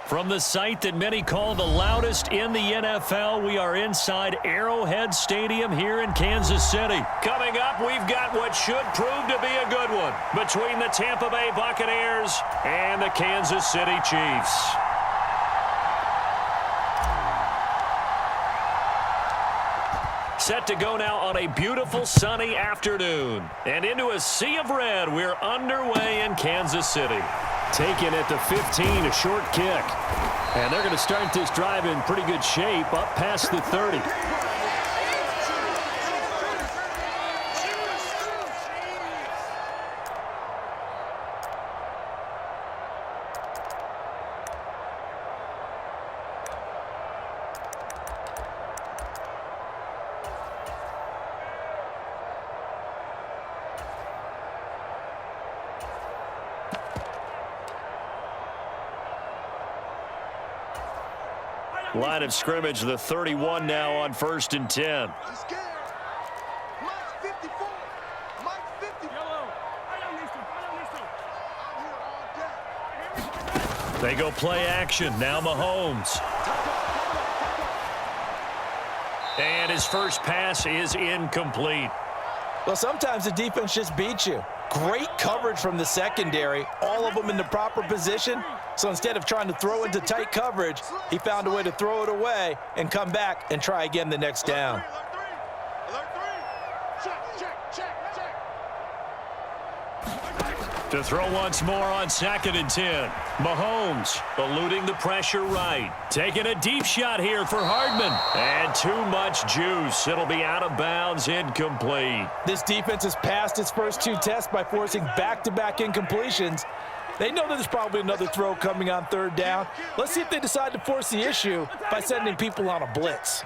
From the site that many call the loudest in the NFL, we are inside Arrowhead Stadium here in Kansas City. Coming up, we've got what should prove to be a good one between the Tampa Bay Buccaneers and the Kansas City Chiefs. Set to go now on a beautiful sunny afternoon. And into a sea of red, we're underway in Kansas City. Taken at the 15, a short kick. And they're going to start this drive in pretty good shape, up past the 30. Line of scrimmage, the 31 now on 1st and 10. They go play action. Now Mahomes. And his first pass is incomplete. Well, sometimes the defense just beats you. Great coverage from the secondary, all of them in the proper position. So instead of trying to throw into tight coverage, he found a way to throw it away and come back and try again the next down. To throw once more on 2nd and 10. Mahomes eluding the pressure right. Taking a deep shot here for Hardman. And too much juice. It'll be out of bounds, incomplete. This defense has passed its first 2 tests by forcing back-to-back incompletions. They know that there's probably another throw coming on 3rd down. Let's see if they decide to force the issue by sending people on a blitz.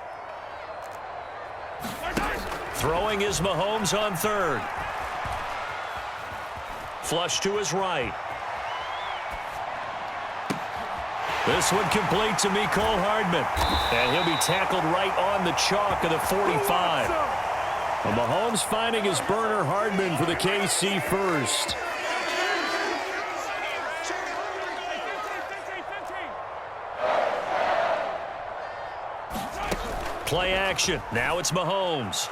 Throwing is Mahomes on 3rd. Flush to his right. This one complete to Mecole Hardman. And he'll be tackled right on the chalk of the 45. Well, Mahomes finding his burner Hardman for the KC first. Play action. Now it's Mahomes.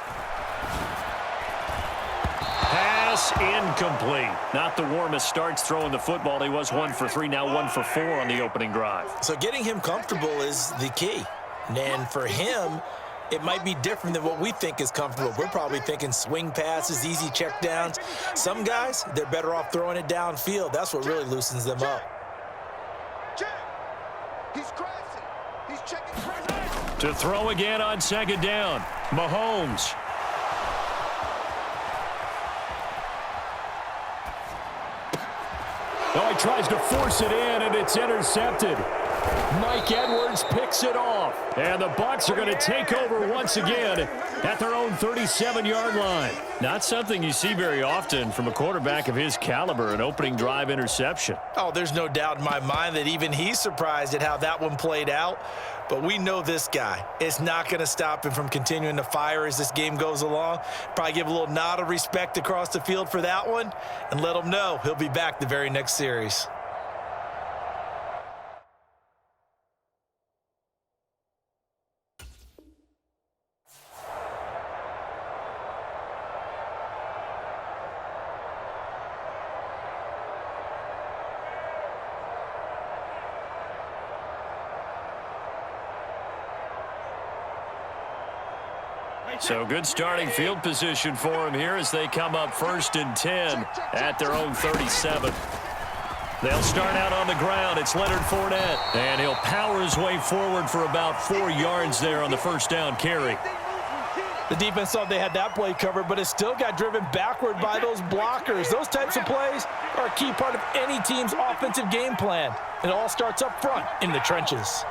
Pass incomplete. Not the warmest starts throwing the football. He was 1 for 3, now 1 for 4 on the opening drive. So getting him comfortable is the key. And for him, it might be different than what we think is comfortable. We're probably thinking swing passes, easy checkdowns. Some guys, they're better off throwing it downfield. That's what really loosens them up. To throw again on 2nd down. Mahomes. Oh, he tries to force it in, and it's intercepted. Mike Edwards picks it off. And the Bucs are going to take over once again at their own 37-yard line. Not something you see very often from a quarterback of his caliber, an opening drive interception. Oh, there's no doubt in my mind that even he's surprised at how that one played out. But we know this guy. It's not going to stop him from continuing to fire as this game goes along. Probably give a little nod of respect across the field for that one and let him know he'll be back the very next series. So good starting field position for him here as they come up 1st and 10 at their own 37. They'll start out on the ground. It's Leonard Fournette. And he'll power his way forward for about 4 yards there on the 1st down carry. The defense thought they had that play covered, but it still got driven backward by those blockers. Those types of plays are a key part of any team's offensive game plan. It all starts up front in the trenches.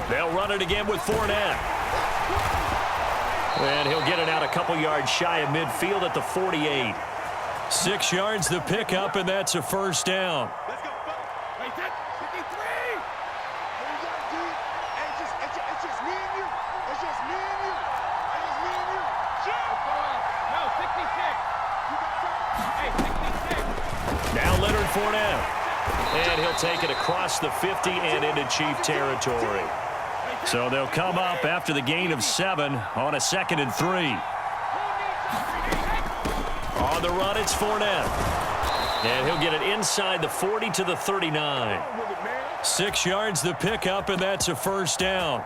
They'll run it again with Fournette. And he'll get it out a couple yards shy of midfield at the 48. 6 yards the pickup, and that's a 1st down. Let's go. Wait, 53. It's just me and you. It's just me and you. It's just me and you. No, 66. Hey, 66. Now Leonard Fournette. And he'll take it across the 50 and into Chief territory. So they'll come up after the gain of 7 on a 2nd and 3. On the run, it's Fournette. And he'll get it inside the 40 to the 39. 6 yards the pickup, and that's a first down.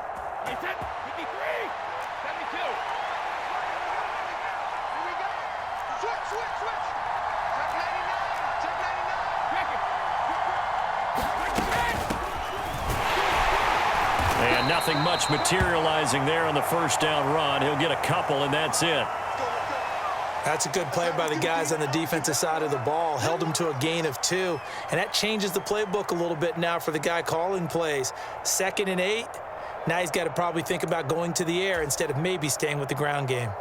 And nothing much materializing there on the first down run. He'll get a couple, and that's it. That's a good play by the guys on the defensive side of the ball. Held him to a gain of 2. And that changes the playbook a little bit now for the guy calling plays. 2nd and 8. Now he's got to probably think about going to the air instead of maybe staying with the ground game.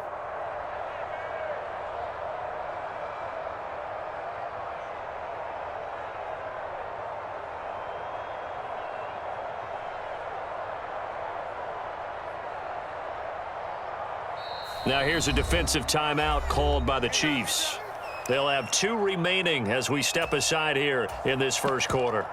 Now here's a defensive timeout called by the Chiefs. They'll have 2 remaining as we step aside here in this first quarter.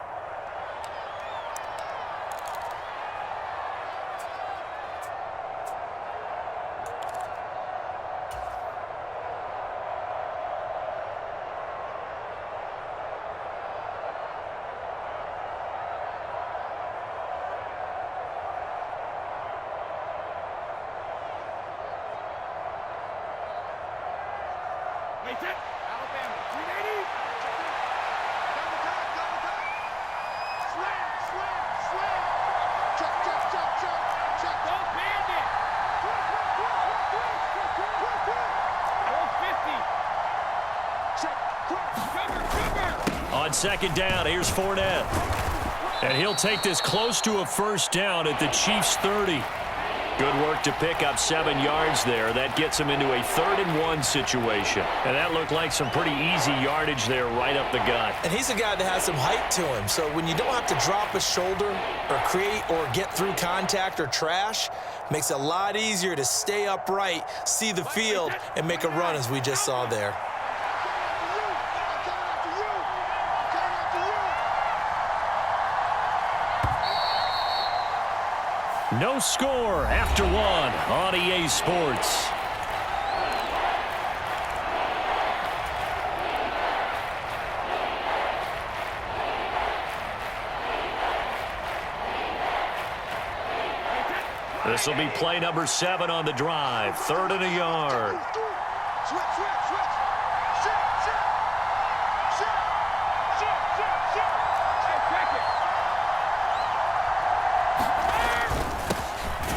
On 2nd down, here's Fournette. And he'll take this close to a first down at the Chiefs' 30. Good work to pick up 7 yards there. That gets him into a 3rd and 1 situation. And that looked like some pretty easy yardage there right up the gut. And he's a guy that has some height to him. So when you don't have to drop a shoulder or create or get through contact or trash, makes it a lot easier to stay upright, see the field, and make a run as we just saw there. No score after 1 on EA Sports. This will be play number 7 on the drive. 3rd and a yard.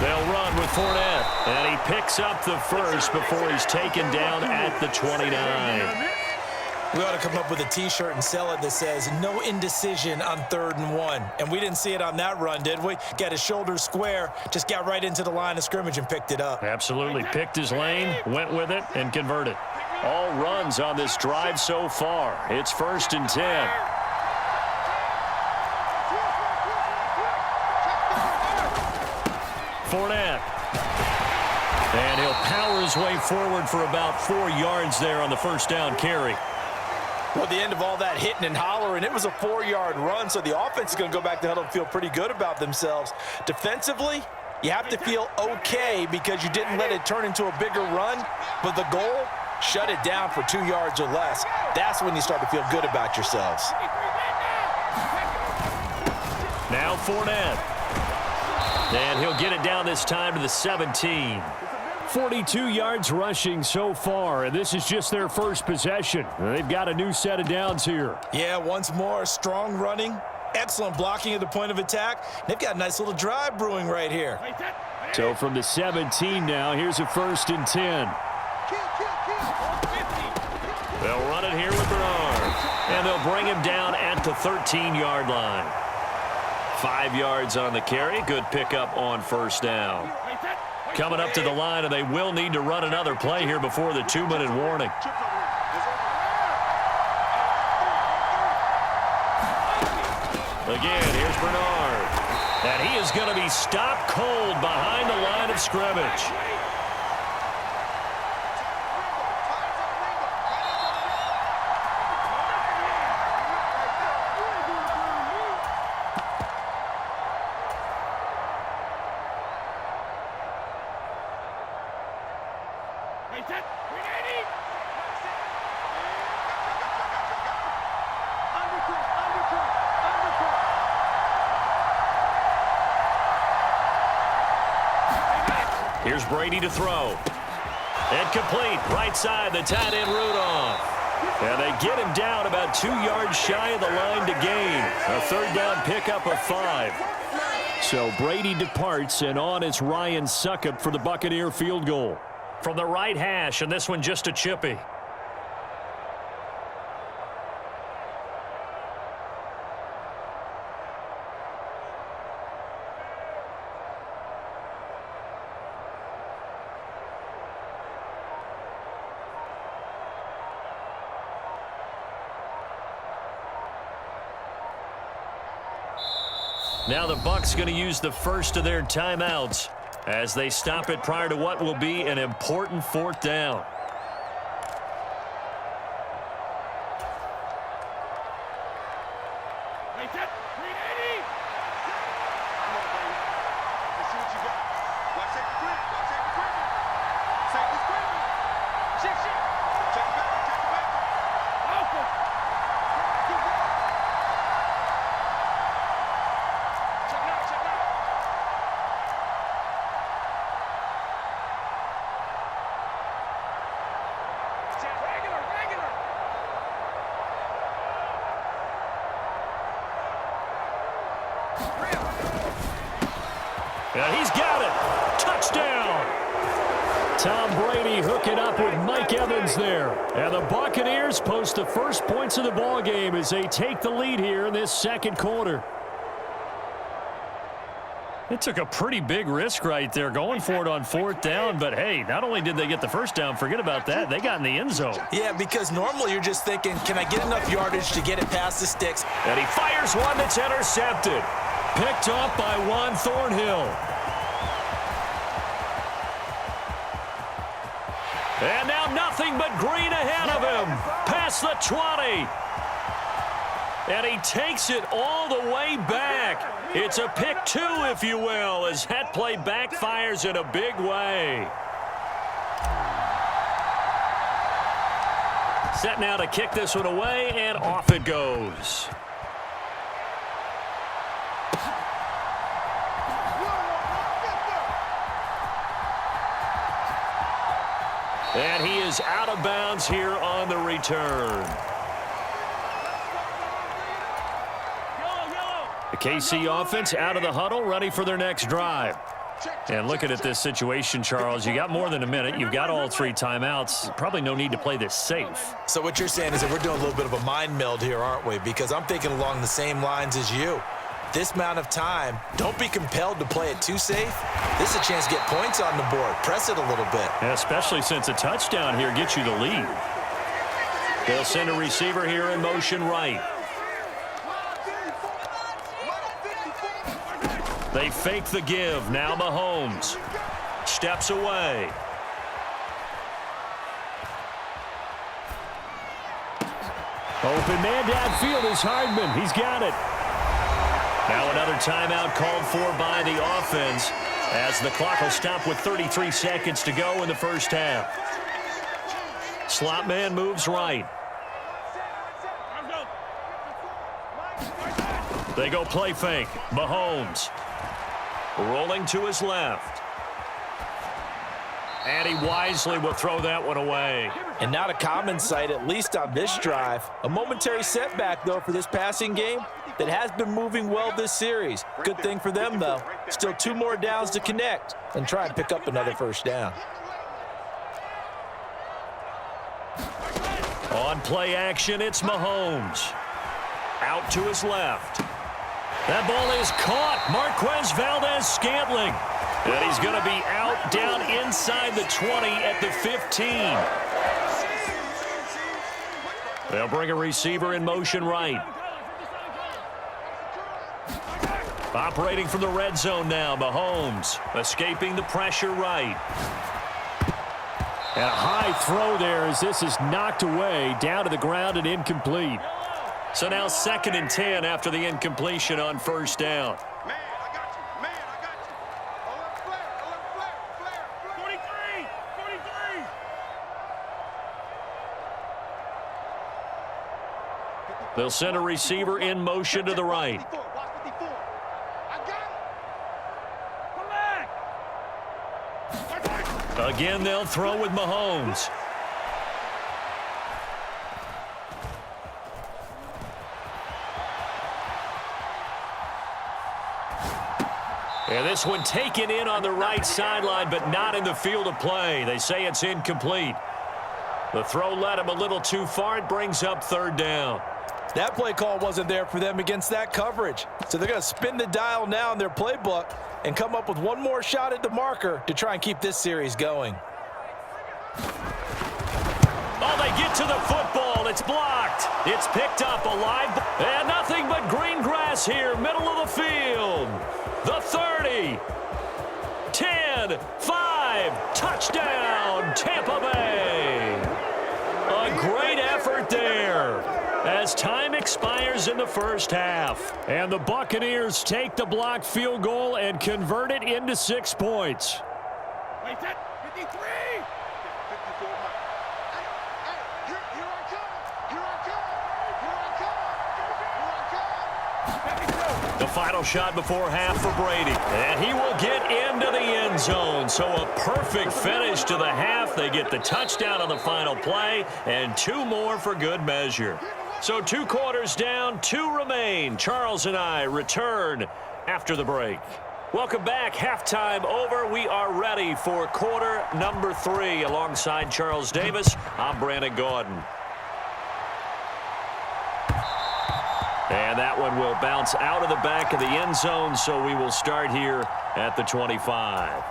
They'll run with Fournette, and he picks up the first before he's taken down at the 29. We ought to come up with a T-shirt and sell it that says, no indecision on 3rd and 1. And we didn't see it on that run, did we? Got his shoulders square, just got right into the line of scrimmage and picked it up. Absolutely. Picked his lane, went with it, and converted. All runs on this drive so far. It's 1st and 10. Fournette. And he'll power his way forward for about 4 yards there on the first down carry. Well, at the end of all that hitting and hollering, it was a 4-yard run, so the offense is going to go back to huddle and feel pretty good about themselves. Defensively, you have to feel okay because you didn't let it turn into a bigger run, but the goal, shut it down for 2 yards or less. That's when you start to feel good about yourselves. Now Fournette. And he'll get it down this time to the 17. 42 yards rushing so far, and this is just their first possession. They've got a new set of downs here. Yeah, once more, strong running, excellent blocking at the point of attack. They've got a nice little drive brewing right here. So from the 17 now, here's a 1st and 10. They'll run it here with Bernard, and they'll bring him down at the 13-yard line. 5 yards on the carry. Good pickup on first down. Coming up to the line, and they will need to run another play here before the 2-minute warning. Again, here's Bernard. And he is going to be stopped cold behind the line of scrimmage. Here's Brady to throw. Incomplete. Right side, the tight end Rudolph. And they get him down about 2 yards shy of the line to gain. A third down pickup of 5. So Brady departs, and on is Ryan Succop for the Buccaneer field goal. From the right hash, and this one just a chippy. Now the Bucs going to use the first of their timeouts as they stop it prior to what will be an important fourth down. And he's got it. Touchdown. Tom Brady hooking up with Mike Evans there. And the Buccaneers post the first points of the ball game as they take the lead here in this second quarter. It took a pretty big risk right there going for it on fourth down. But, hey, not only did they get the first down, forget about that, they got in the end zone. Yeah, because normally you're just thinking, can I get enough yardage to get it past the sticks? And he fires one that's intercepted. Picked up by Juan Thornhill. And now nothing but green ahead of him. Past the 20. And he takes it all the way back. It's a pick 2, if you will, as that play backfires in a big way. Set now to kick this one away, and off it goes. And he is out of bounds here on the return. The KC offense out of the huddle, ready for their next drive. And looking at this situation, Charles, you got more than a minute. You've got all 3 timeouts. Probably no need to play this safe. So what you're saying is that we're doing a little bit of a mind meld here, aren't we? Because I'm thinking along the same lines as you. This amount of time, don't be compelled to play it too safe. This is a chance to get points on the board. Press it a little bit. Yeah, especially since a touchdown here gets you the lead. They'll send a receiver here in motion right. They fake the give. Now Mahomes steps away. Open man downfield is Hardman. He's got it. Now another timeout called for by the offense as the clock will stop with 33 seconds to go in the first half. Slot man moves right. They go play fake. Mahomes rolling to his left. And he wisely will throw that one away. And not a common sight, at least on this drive. A momentary setback, though, for this passing game that has been moving well this series. Good thing for them, though. Still 2 more downs to connect and try and pick up another first down. On play action, it's Mahomes. Out to his left. That ball is caught. Marquez Valdez-Scantling. And he's going to be out down inside the 20 at the 15. They'll bring a receiver in motion right. Operating from the red zone now, Mahomes escaping the pressure right. And a high throw there as this is knocked away down to the ground and incomplete. So now 2nd and 10 after the incompletion on first down. Man, I got you. Man, I got you. Alert flare. 43. 43. They'll send a receiver in motion to the right. Watch 54. I got it. Come back. Again, they'll throw with Mahomes. And this one taken in on the right sideline, but not in the field of play. They say it's incomplete. The throw led him a little too far. It brings up third down. That play call wasn't there for them against that coverage. So they're going to spin the dial now in their playbook and come up with one more shot at the marker to try and keep this series going. Oh, they get to the football. It's blocked. It's picked up alive. And nothing but green grass here, middle of the field. The 30, 10, 5, touchdown, Tampa Bay. A great effort there as time expires in the first half. And the Buccaneers take the blocked field goal and convert it into 6 points. Wait, that 53. 54. Hey, here I come. Here I come. Here I come. Here I come. The final shot before half for Brady. And he will get into the end zone. So a perfect finish to the half. They get the touchdown on the final play and 2 more for good measure. So 2 quarters down, 2 remain. Charles and I return after the break. Welcome back. Halftime over. We are ready for quarter number 3. Alongside Charles Davis, I'm Brandon Gaudin. And that one will bounce out of the back of the end zone, so we will start here at the 25.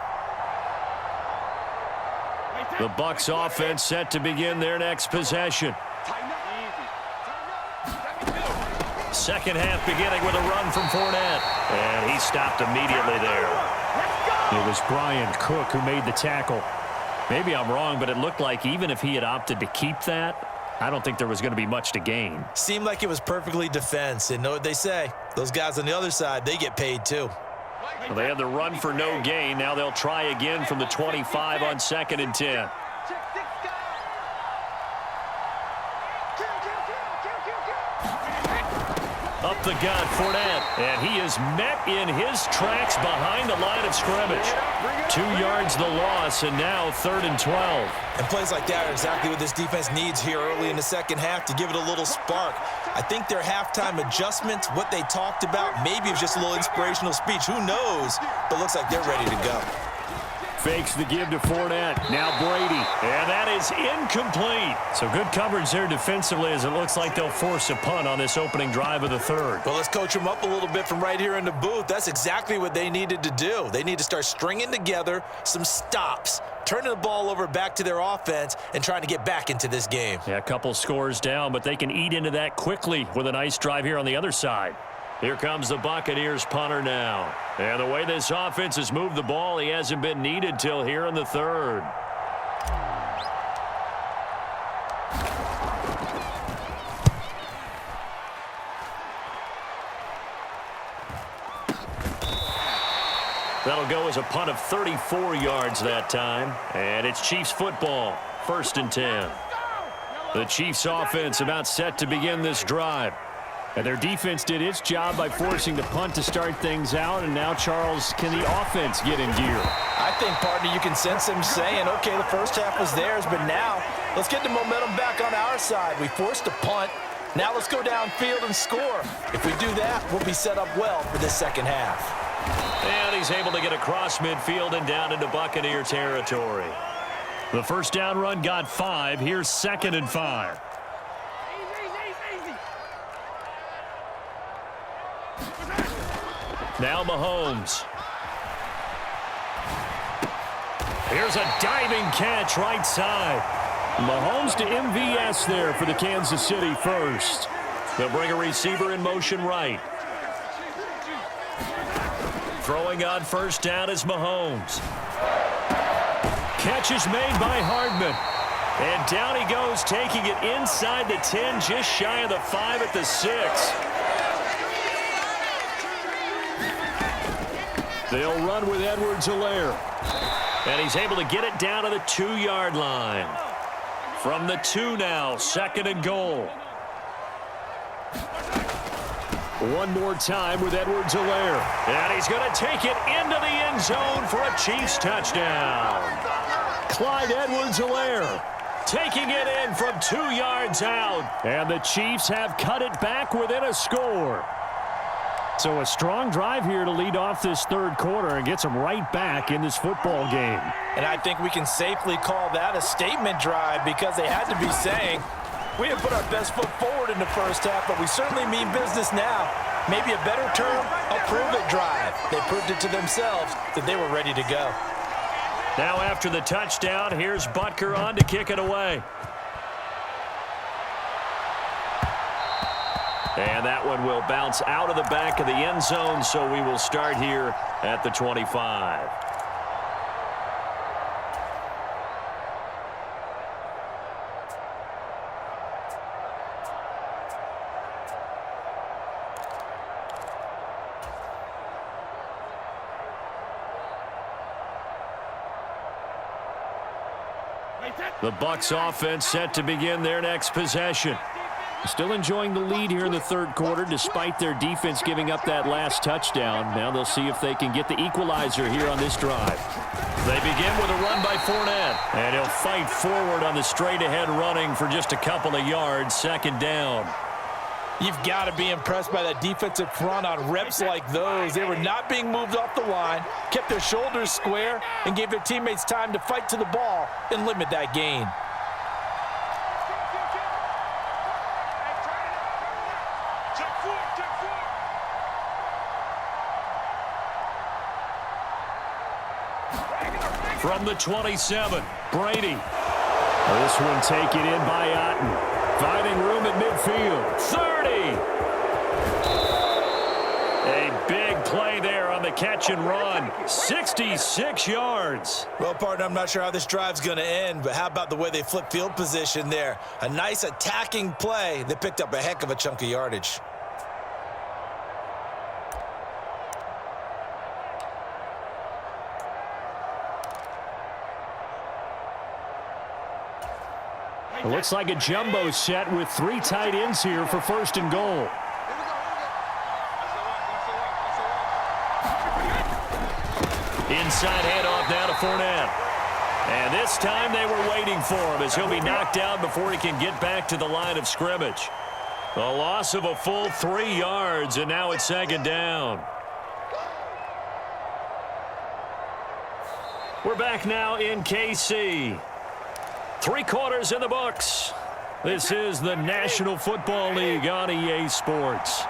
The Bucs offense set to begin their next possession. Second half beginning with a run from Fournette. And he stopped immediately there. It was Brian Cook who made the tackle. Maybe I'm wrong, but it looked like even if he had opted to keep that, I don't think there was going to be much to gain. Seemed like it was perfectly defense. And know what they say? Those guys on the other side, they get paid too. Well, they had the run for no gain. Now they'll try again from the 25 on 2nd and 10. Up the gut, Fournette, and he is met in his tracks behind the line of scrimmage. 2 yards the loss, and now 3rd and 12. And plays like that are exactly what this defense needs here early in the second half to give it a little spark. I think their halftime adjustment, what they talked about, maybe it was just a little inspirational speech. Who knows? But looks like they're ready to go. Fakes the give to Fournette. Now Brady. And that is incomplete. So good coverage there defensively as it looks like they'll force a punt on this opening drive of the 3rd. Well, let's coach them up a little bit from right here in the booth. That's exactly what they needed to do. They need to start stringing together some stops, turning the ball over back to their offense, and trying to get back into this game. Yeah, a couple scores down, but they can eat into that quickly with a nice drive here on the other side. Here comes the Buccaneers punter now. And the way this offense has moved the ball, he hasn't been needed till here in the 3rd. That'll go as a punt of 34 yards that time. And it's Chiefs football, 1st and 10. The Chiefs offense about set to begin this drive. And their defense did its job by forcing the punt to start things out. And now, Charles, can the offense get in gear? I think, partner, you can sense them saying, okay, the first half was theirs, but now let's get the momentum back on our side. We forced a punt. Now let's go downfield and score. If we do that, we'll be set up well for this second half. And he's able to get across midfield and down into Buccaneer territory. The first down run got 5. Here's 2nd and 5. Now Mahomes. Here's a diving catch right side. Mahomes to MVS there for the Kansas City first. They'll bring a receiver in motion right. Throwing on first down is Mahomes. Catch is made by Hardman. And down he goes, taking it inside the 10, just shy of the 5 at the 6. They'll run with Edwards-Helaire. And he's able to get it down to the 2-yard line. From the 2 now, 2nd and goal. One more time with Edwards-Helaire. And he's going to take it into the end zone for a Chiefs touchdown. Clyde Edwards-Helaire taking it in from 2 yards out. And the Chiefs have cut it back within a score. So a strong drive here to lead off this third quarter and gets them right back in this football game. And I think we can safely call that a statement drive because they had to be saying, we have put our best foot forward in the first half, but we certainly mean business now. Maybe a better term, a prove-it drive. They proved it to themselves that they were ready to go. Now after the touchdown, here's Butker on to kick it away. And that one will bounce out of the back of the end zone, so we will start here at the 25. The Bucs offense set to begin their next possession. Still enjoying the lead here in the third quarter despite their defense giving up that last touchdown. Now they'll see if they can get the equalizer here on this drive. They begin with a run by Fournette. And he'll fight forward on the straight-ahead running for just a couple of yards. Second down. You've got to be impressed by that defensive front on reps like those. They were not being moved off the line, kept their shoulders square, and gave their teammates time to fight to the ball and limit that gain. From the 27, Brady. This one taken in by Otten. Finding room at midfield. 30. A big play there on the catch and run. 66 yards. Well, partner, I'm not sure how this drive's going to end, but how about the way they flip field position there? A nice attacking play that picked up a heck of a chunk of yardage. It looks like a jumbo set with 3 tight ends here for first and goal. Inside handoff now to Fournette. And this time they were waiting for him as he'll be knocked down before he can get back to the line of scrimmage. A loss of a full 3 yards, and now it's second down. We're back now in KC. 3 quarters in the books. This is the National Football League on EA Sports.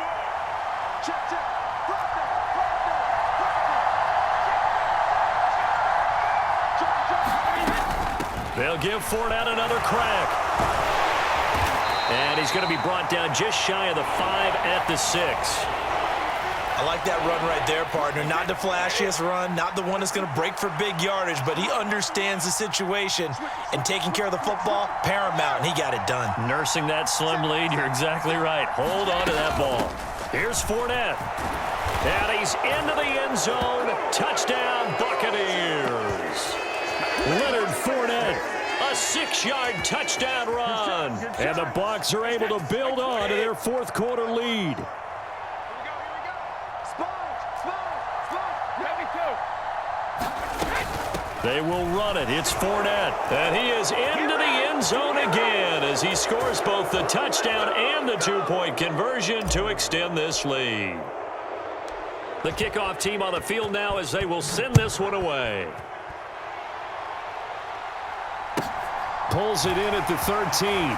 They'll give Fournette another crack. And he's going to be brought down just shy of the 5 at the 6. I like that run right there, partner. Not the flashiest run, not the one that's going to break for big yardage, but he understands the situation, and taking care of the football, paramount, and he got it done. Nursing that slim lead, you're exactly right. Hold on to that ball. Here's Fournette. And he's into the end zone. Touchdown, Buccaneers. Leonard Fournette, a 6-yard touchdown run. And the Bucs are able to build on to their fourth quarter lead. They will run it. It's Fournette. And he is into the end zone again as he scores both the touchdown and the 2-point conversion to extend this lead. The kickoff team on the field now as they will send this one away. Pulls it in at the 13.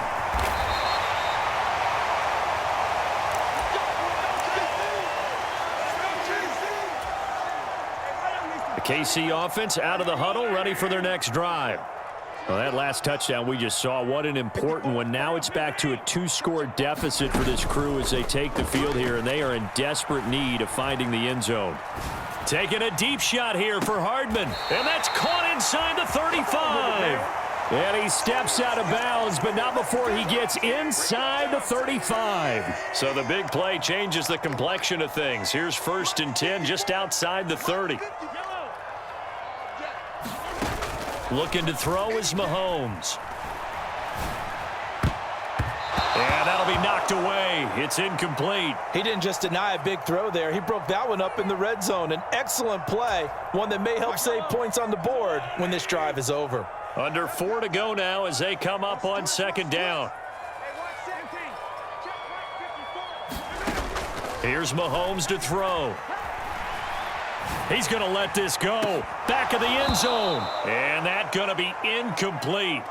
KC offense out of the huddle, ready for their next drive. Well, that last touchdown we just saw, what an important one. Now it's back to a 2-score deficit for this crew as they take the field here, and they are in desperate need of finding the end zone. Taking a deep shot here for Hardman, and that's caught inside the 35. And he steps out of bounds, but not before he gets inside the 35. So the big play changes the complexion of things. Here's 1st and 10 just outside the 30. Looking to throw is Mahomes. And that'll be knocked away. It's incomplete. He didn't just deny a big throw there. He broke that one up in the red zone. An excellent play, one that may help save points on the board when this drive is over. Under 4 to go now as they come up on second down. Here's Mahomes to throw. He's going to let this go. Back of the end zone. And that's going to be incomplete.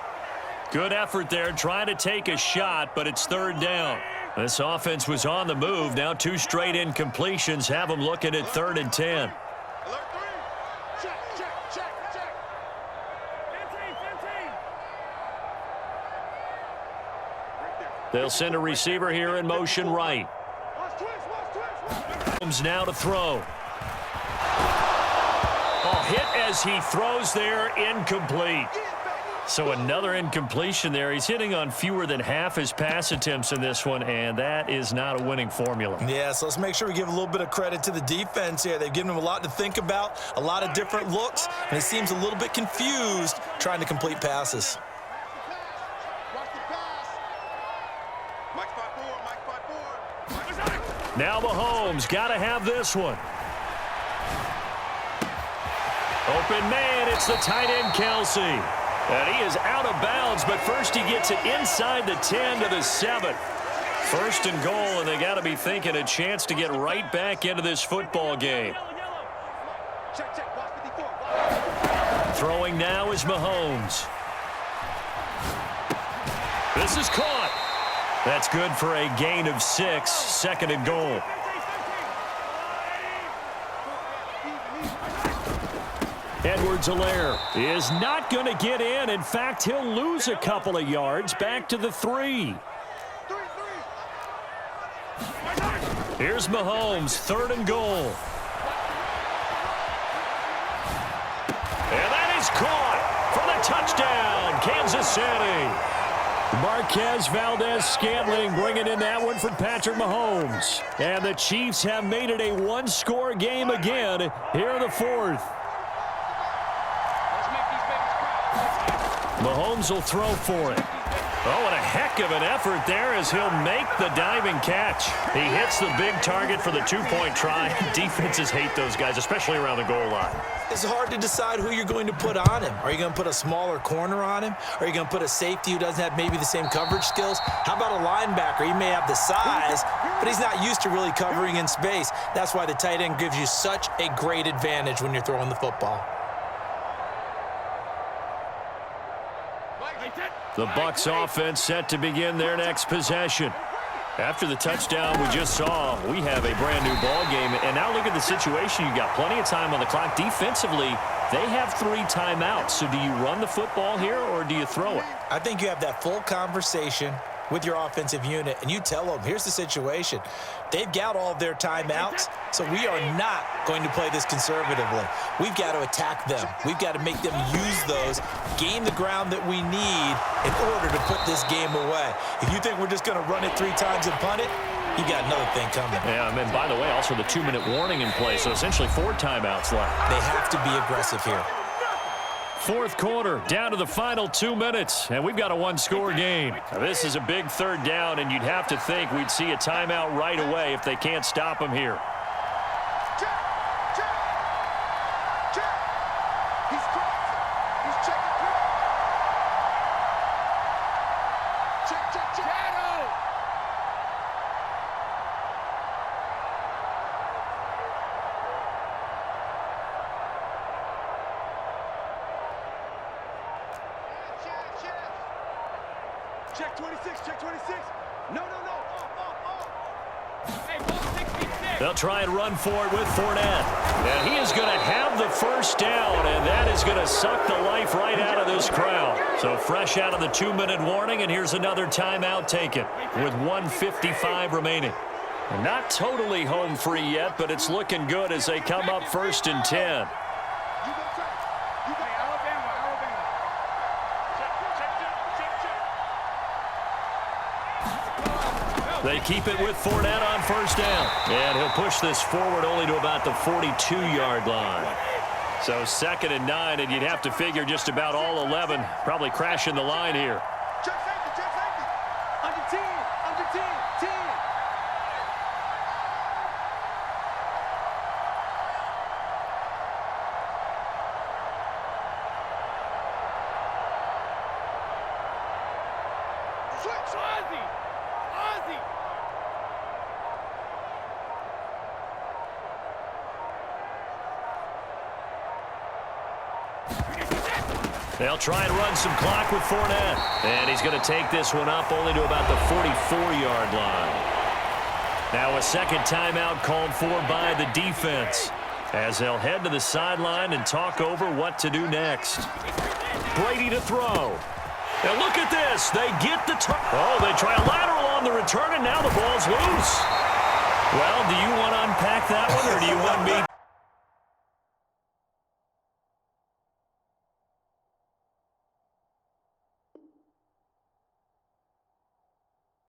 Good effort there trying to take a shot, but it's third down. This offense was on the move. Now 2 straight incompletions have them looking at 3rd and 10. They'll send a receiver here in motion right. Mahomes now to throw. Oh, hit as he throws there, incomplete. So another incompletion there. He's hitting on fewer than half his pass attempts in this one, and that is not a winning formula. Yeah, so let's make sure we give a little bit of credit to the defense here. They've given him a lot to think about, a lot of different looks, and he seems a little bit confused trying to complete passes. Now Mahomes got to have this one. Open man, it's the tight end, Kelsey. And he is out of bounds, but first he gets it inside the 10 to the 7. First and goal, and they got to be thinking a chance to get right back into this football game. Throwing now is Mahomes. This is caught. That's good for a gain of 6, second and goal. Edwards-Helaire is not going to get in. In fact, he'll lose a couple of yards back to the 3. Here's Mahomes, 3rd and goal. And that is caught for the touchdown, Kansas City. Marquez Valdez-Scantling bringing in that one from Patrick Mahomes. And the Chiefs have made it a one-score game again here in the 4th. Mahomes will throw for it. Oh, and a heck of an effort there as he'll make the diving catch. He hits the big target for the 2-point try. Defenses hate those guys, especially around the goal line. It's hard to decide who you're going to put on him. Are you going to put a smaller corner on him? Are you going to put a safety who doesn't have maybe the same coverage skills? How about a linebacker? He may have the size, but he's not used to really covering in space. That's why the tight end gives you such a great advantage when you're throwing the football. The Bucs offense set to begin their next possession. After the touchdown we just saw, we have a brand new ball game. And now look at the situation. You got plenty of time on the clock. Defensively, they have 3 timeouts. So do you run the football here or do you throw it? I think you have that full conversation with your offensive unit, and you tell them, here's the situation. They've got all of their timeouts, so we are not going to play this conservatively. We've got to attack them. We've got to make them use those, gain the ground that we need in order to put this game away. If you think we're just going to run it 3 times and punt it, you got another thing coming. Yeah, and by the way, also the 2-minute warning in play, so essentially 4 timeouts left. They have to be aggressive here. 4th quarter, down to the final 2 minutes, and we've got a one-score game. Now, this is a big 3rd down, and you'd have to think we'd see a timeout right away if they can't stop him here. Check 26, check 26. No. They'll try and run for it with Fournette. And he is going to have the first down, and that is going to suck the life right out of this crowd. So fresh out of the 2-minute warning, and here's another timeout taken with 1:55 remaining. Not totally home free yet, but it's looking good as they come up 1st and 10. They keep it with Fournette on 1st down. And he'll push this forward only to about the 42-yard line. So 2nd and 9, and you'd have to figure just about all 11 probably crashing the line here. Check safety. Under 10, under 10, 10. Switch. Ozzy. Ozzy. They'll try and run some clock with Fournette. And he's going to take this one up only to about the 44-yard line. Now a second timeout called for by the defense as they'll head to the sideline and talk over what to do next. Brady to throw. Now look at this. They get the turn. Oh, they try a lateral on the return, and now the ball's loose. Well, do you want to unpack that one, or do you want me